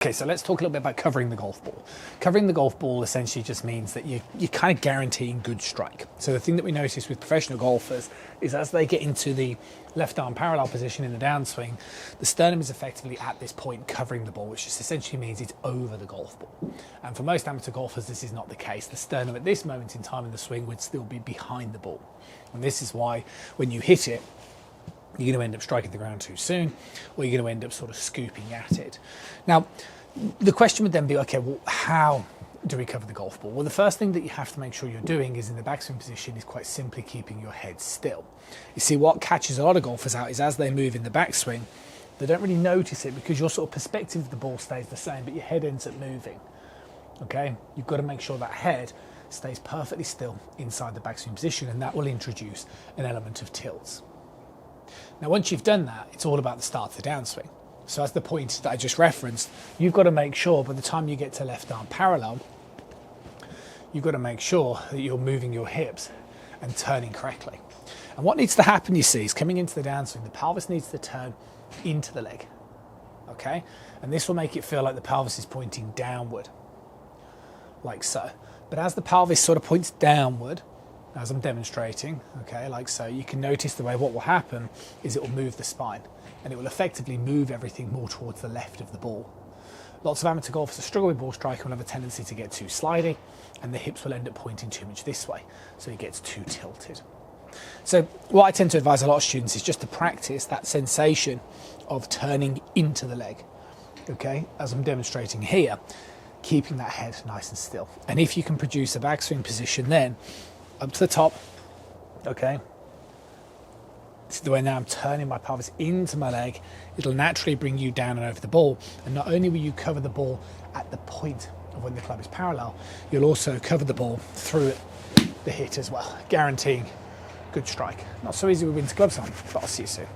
Okay, so let's talk a little bit about covering the golf ball. Covering the golf ball essentially just means that you're kind of guaranteeing good strike. So the thing that we notice with professional golfers is as they get into the left arm parallel position in the downswing, the sternum is effectively at this point covering the ball, which just essentially means it's over the golf ball. And for most amateur golfers, this is not the case. The sternum at this moment in time in the swing would still be behind the ball. And this is why when you hit it, you're going to end up striking the ground too soon, or you're going to end up sort of scooping at it. Now, the question would then be, okay, well, how do we cover the golf ball? Well, the first thing that you have to make sure you're doing is in the backswing position is quite simply keeping your head still. You see, what catches a lot of golfers out is as they move in the backswing, they don't really notice it because your sort of perspective of the ball stays the same, but your head ends up moving. Okay, you've got to make sure that head stays perfectly still inside the backswing position, and that will introduce an element of tilt. Now, once you've done that, it's all about the start of the downswing. So as the point that I just referenced, you've got to make sure by the time you get to left arm parallel, you've got to make sure that you're moving your hips and turning correctly. And what needs to happen, you see, is coming into the downswing, the pelvis needs to turn into the leg, okay? And this will make it feel like the pelvis is pointing downward, like so. But as the pelvis sort of points downward, as I'm demonstrating, okay, like so, you can notice the way what will happen is it will move the spine and it will effectively move everything more towards the left of the ball. Lots of amateur golfers that struggle with ball striking will have a tendency to get too slidey and the hips will end up pointing too much this way, so it gets too tilted. So what I tend to advise a lot of students is just to practice that sensation of turning into the leg, okay, as I'm demonstrating here, keeping that head nice and still. And if you can produce a backswing position then, up to the top, okay. This is the way now I'm turning my pelvis into my leg. It'll naturally bring you down and over the ball. And not only will you cover the ball at the point of when the club is parallel, you'll also cover the ball through the hit as well, guaranteeing good strike. Not so easy with winter gloves on, but I'll see you soon.